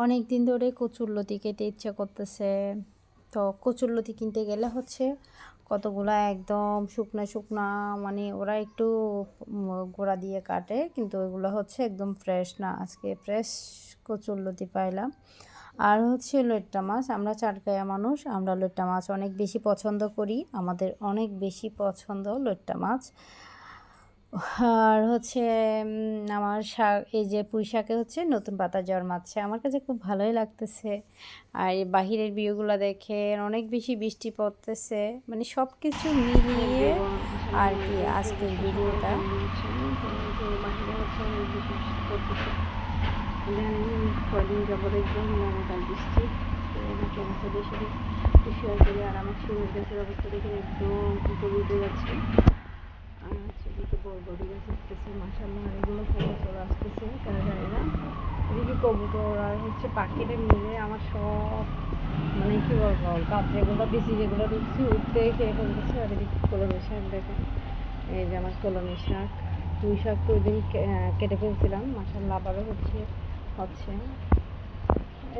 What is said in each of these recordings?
অনেক দিন ধরে কচুরলতি খেতে ইচ্ছে করতেছে। তো কচুরলতি কিনতে গেলে হচ্ছে কতগুলা একদম শুকনা শুকনা, মানে ওরা একটু গোড়া দিয়ে কাটে, কিন্তু ওইগুলো হচ্ছে একদম ফ্রেশ না। আজকে ফ্রেশ কচুরলতি পাইলাম। আর হচ্ছে লইট্টা মাছ, আমরা চাটগাঁয়া মানুষ, আমরা লইট্টা মাছ অনেক বেশি পছন্দ করি, আমাদের অনেক বেশি পছন্দ লইট্টা মাছ। আর হচ্ছে আমার শাক, এই যে পুঁই শাকে হচ্ছে নতুন পাতা জন্মাচ্ছে, আমার কাছে খুব ভালোই লাগতেছে। আর এই বাহিরের ভিউগুলো দেখে অনেক বেশি বৃষ্টি পড়তেছে, মানে সব কিছু মিলিয়ে আর কি আজকের ভিডিওটা। কদিন যাবো একদম লাগাতার বৃষ্টি, নাকি আমাকে বেশি শেয়ার করি। আর আমার শিমের গাছের অবস্থা দেখে একদম উপরে উঠে যাচ্ছে। আর হচ্ছে এদিকে বরবটি গাছ আসতেছে, মাশাআল্লাহ এগুলো ফল চলে আসতেছে, কেন জানি না। এদিকে কবুতর আর হচ্ছে পাখিটা মিলে আমার সব, মানে কী বলবো, কাঁচড়েগুলো বেশি যেগুলো ঢুকছি উঠতে খেয়ে ফেলতেছে। আর এদিকে কলমি শাক দেখেন, এই যে আমার কলমি শাক, পুঁই শাক তো ওই দিন কেটে ফেলছিলাম, মাশাআল্লাহ আবারও হচ্ছে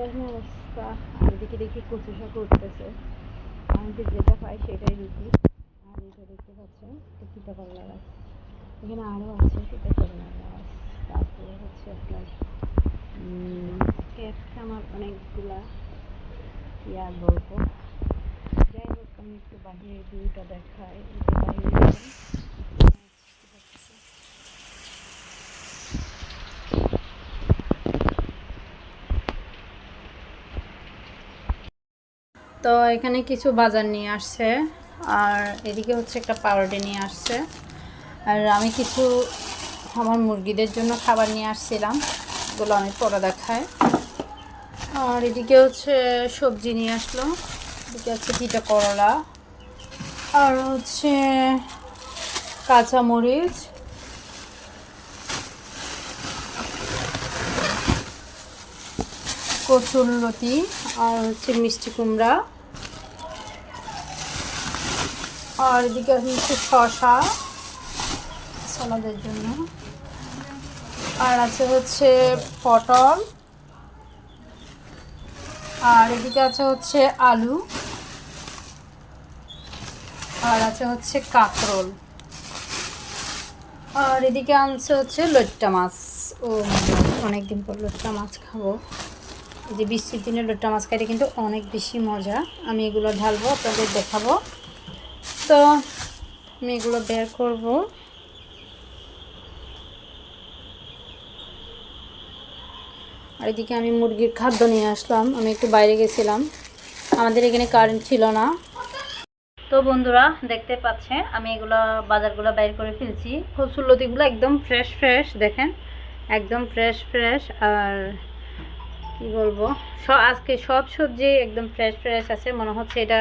এরকম অবস্থা। আর এদিকে দেখি কচু শাক উঠতেছে, আমি যেটা পাই সেটাই রুটি। আর এটা দেখতে পাচ্ছেন তিতা করলা গাছ, এখানে আরও আছে তিতা করলা গাছ। তারপরে হচ্ছে আপনার ক্ষেত আমার অনেকগুলা বলবো। যাই হোক, আমি একটু বাহিরের ভিউটা দেখাই। বাইরে তো এখানে কিছু বাজার নিয়ে আসছে, আর এদিকে হচ্ছে একটা পাউরুটি নিয়ে আসছে। আর আমি কিছু আমার মুরগিদের জন্য খাবার নিয়ে আসছিলাম, এগুলো আমি পরে দেখাই। আর এদিকে হচ্ছে সবজি নিয়ে আসলো, এদিকে হচ্ছে তিতা করলা, আর হচ্ছে কাঁচামরিচ, কচুরলতি, আর হচ্ছে মিষ্টি কুমড়া, আর এদিকে হচ্ছে শসা সালাদের জন্য, আর আছে হচ্ছে পটল, আর এদিকে আছে হচ্ছে আলু, আর আছে হচ্ছে কাঁকরোল, আর এদিকে আনছে হচ্ছে লইট্টা মাছ। ও অনেকদিন পর লইট্টা মাছ খাবো, এই যে বৃষ্টির দিনে লইট্টা মাছ খাইতে কিন্তু অনেক বেশি মজা। আমি এগুলো ঢালবো, আপনাদের দেখাবো। তো আমি এগুলো বের করবো। আর এদিকে আমি মুরগির খাদ্য নিয়ে আসলাম, আমি একটু বাইরে গেছিলাম, আমাদের এখানে কারেন্ট ছিল না। তো বন্ধুরা দেখতে পাচ্ছেন আমি এগুলো বাজারগুলো বাইর করে ফেলছি। কচুরলতিগুলো একদম ফ্রেশ ফ্রেশ, দেখেন একদম ফ্রেশ ফ্রেশ। আর কি বলবো, আজকে সব সবজি একদম ফ্রেশ ফ্রেশ আছে, মনে হচ্ছে এটা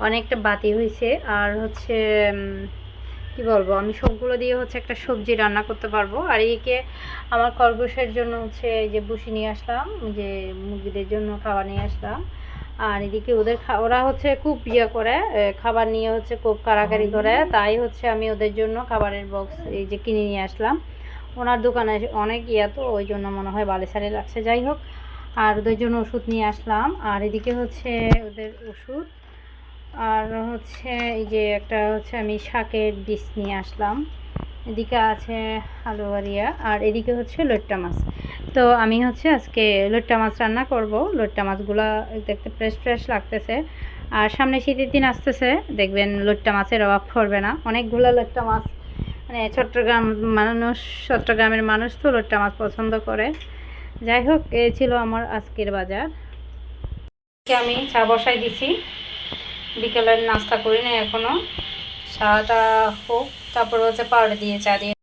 অনেকটা বাতি হয়েছে। আর হচ্ছে কি বলবো, আমি সবগুলো দিয়ে হচ্ছে একটা সবজি রান্না করতে পারবো। আর এইকে আমার খরগোশের জন্য হচ্ছে এই যে ভুসি নিয়ে আসলাম, যে মুরগিদের জন্য খাবার নিয়ে আসলাম। আর এদিকে ওদের ওরা হচ্ছে খুব করে খাবার নিয়ে হচ্ছে খুব কাড়াকাড়ি করে, তাই হচ্ছে আমি ওদের জন্য খাবারের বক্স এই যে কিনে নিয়ে আসলাম। ওনার দোকানে অনেক তো ওই জন্য মনে হয় বালে সালে লাগছে। যাই হোক, আর ওদের জন্য ওষুধ নিয়ে আসলাম। আর এদিকে হচ্ছে ওদের ওষুধ, আর হচ্ছে এই যে একটা হচ্ছে আমি শাকের বীজ নিয়ে আসলাম। এদিকে আছে আলুয়ারিয়া, আর এদিকে হচ্ছে লইট্টা মাছ। তো আমি হচ্ছে আজকে লইট্টা মাছ রান্না করব। লইট্টা মাছগুলো দেখতে ফ্রেশ ফ্রেশ লাগতেছে, আর সামনে শীতের দিন আসতেছে, দেখবেন লইট্টা মাছের অভাব পড়বে না। অনেকগুলো লইট্টা মাছ, মানে চট্টগ্রামের মানুষ তো লইট্টা মাছ পছন্দ করে। যাই হোক, এ ছিল আমার আজকের বাজার। আমি চা বসাই দিছি, বিকেলের নাস্তা করি না এখনো, চাটা হোক, তারপর হচ্ছে পাউডার দিয়ে চা দিয়ে।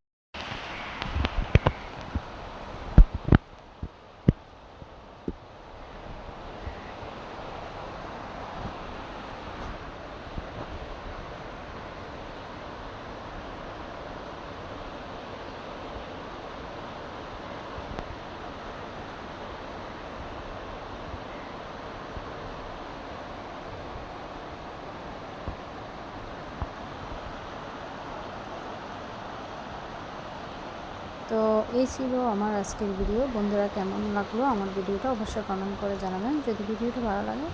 তো এই ছিল আমার আজকের ভিডিও। বন্ধুরা, কেমন লাগলো আমার ভিডিওটা অবশ্যই কমেন্ট করে জানাবেন। যদি ভিডিওটা ভালো লাগে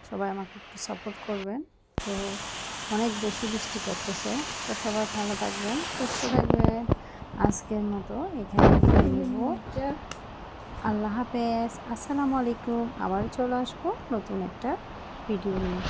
সবাই আমাকে একটু সাপোর্ট করবেন। তো অনেক বেশি বৃষ্টি করতেছে, তো সবাই ভালো থাকবেন, সুস্থ থাকবেন। আজকের মতো এখানে বিদায় নিব। আল্লাহ হাফেজ, আসসালামু আলাইকুম। আবার চলে আসবো নতুন একটা ভিডিও নিয়ে।